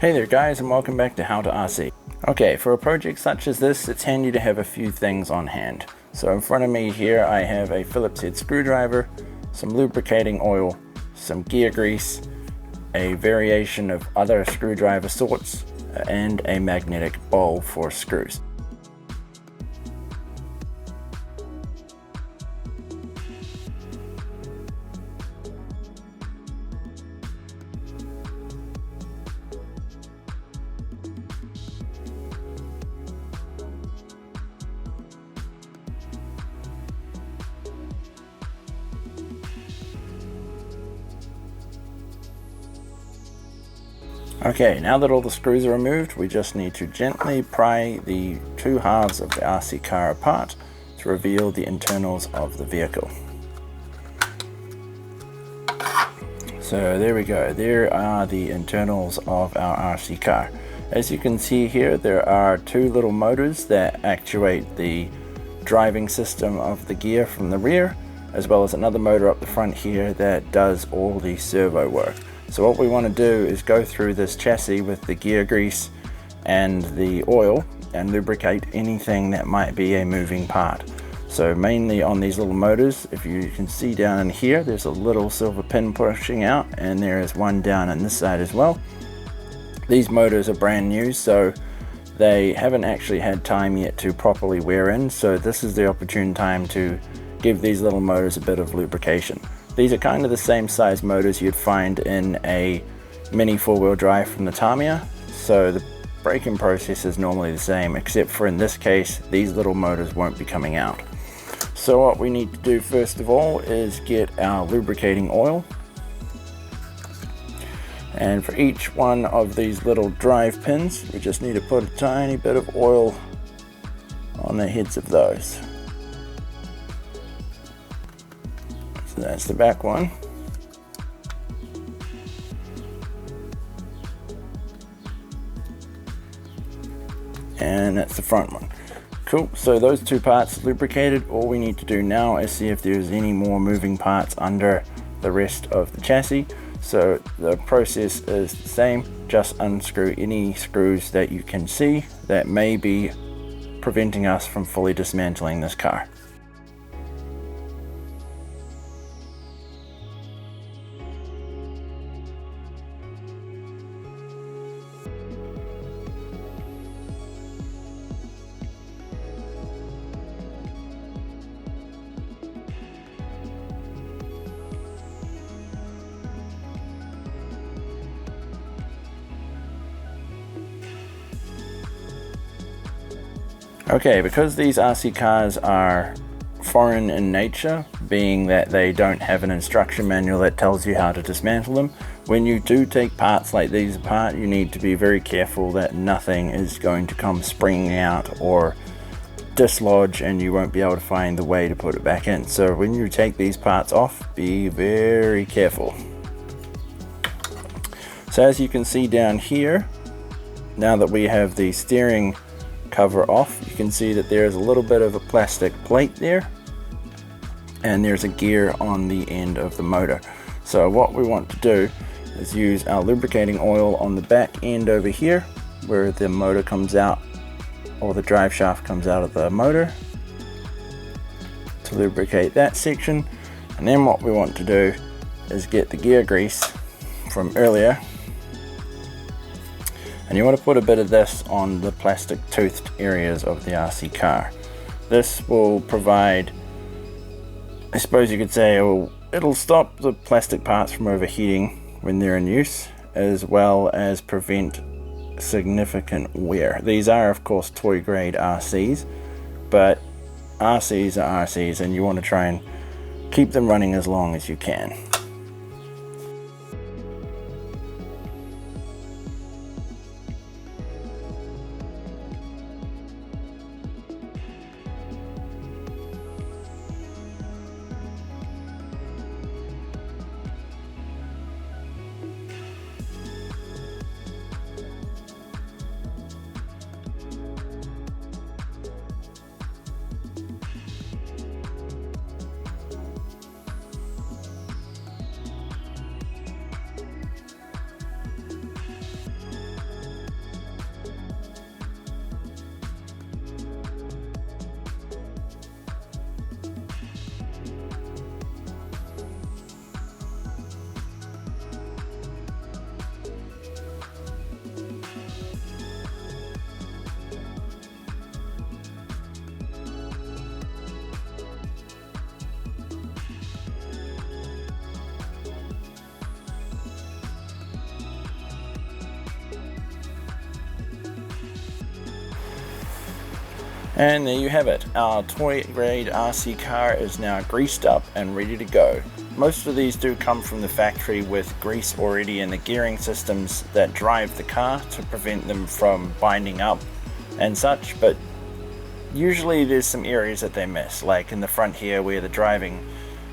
Hey there guys, and welcome back to How to RC. Okay, for a project such as this, it's handy to have a few things on hand. So in front of me here I have a Phillips head screwdriver, some lubricating oil, some gear grease, a variation of other screwdriver sorts, and a magnetic bowl for screws. Okay, now that all the screws are removed, we just need to gently pry the two halves of the RC car apart to reveal the internals of the vehicle. So there we go, there are the internals of our RC car. As you can see here, there are two little motors that actuate the driving system of the gear from the rear, as well as another motor up the front here that does all the servo work. So what we want to do is go through this chassis with the gear grease and the oil and lubricate anything that might be a moving part. So mainly on these little motors, if you can see down in here, there's a little silver pin pushing out, and there is one down on this side as well. These motors are brand new, so they haven't actually had time yet to properly wear in, so this is the opportune time to give these little motors a bit of lubrication. These are kind of the same size motors you'd find in a mini four-wheel drive from the Tamiya, so the braking process is normally the same, except for in this case these little motors won't be coming out. So what we need to do first of all is get our lubricating oil, and for each one of these little drive pins we just need to put a tiny bit of oil on the heads of those. So that's the back one. And that's the front one. Cool, so those two parts lubricated. All we need to do now is see if there's any more moving parts under the rest of the chassis. So the process is the same, just unscrew any screws that you can see that may be preventing us from fully dismantling this car. Okay, because these RC cars are foreign in nature, being that they don't have an instruction manual that tells you how to dismantle them, when you do take parts like these apart, you need to be very careful that nothing is going to come springing out or dislodge and you won't be able to find the way to put it back in. So when you take these parts off, be very careful. So as you can see down here, now that we have the steering cover off, you can see that there's a little bit of a plastic plate there, and there's a gear on the end of the motor. So what we want to do is use our lubricating oil on the back end over here where the motor comes out, or the drive shaft comes out of the motor, to lubricate that section. And then what we want to do is get the gear grease from earlier, and you want to put a bit of this on the plastic toothed areas of the RC car. This will provide, I suppose you could say, it'll stop the plastic parts from overheating when they're in use, as well as prevent significant wear. These are of course toy grade RCs, but RCs are RCs and you want to try and keep them running as long as you can. And there you have it, our toy grade RC car is now greased up and ready to go. Most of these do come from the factory with grease already in the gearing systems that drive the car to prevent them from binding up and such, but usually there's some areas that they miss, like in the front here where the driving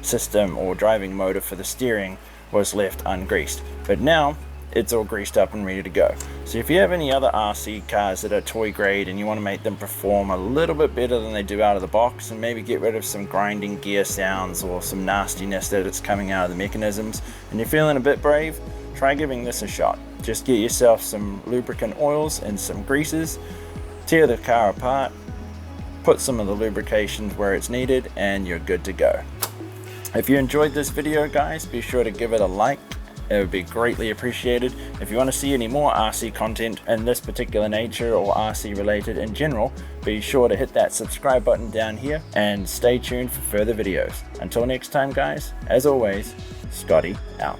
system or driving motor for the steering was left ungreased. But now it's all greased up and ready to go. So if you have any other RC cars that are toy grade and you want to make them perform a little bit better than they do out of the box, and maybe get rid of some grinding gear sounds or some nastiness that it's coming out of the mechanisms, and you're feeling a bit brave, try giving this a shot. Just get yourself some lubricant oils and some greases, tear the car apart, put some of the lubrication where it's needed, and you're good to go. If you enjoyed this video, guys, be sure to give it a like. It would be greatly appreciated. If you want to see any more RC content in this particular nature or RC related in general, be sure to hit that subscribe button down here and stay tuned for further videos. Until next time, guys, as always, Scotty out.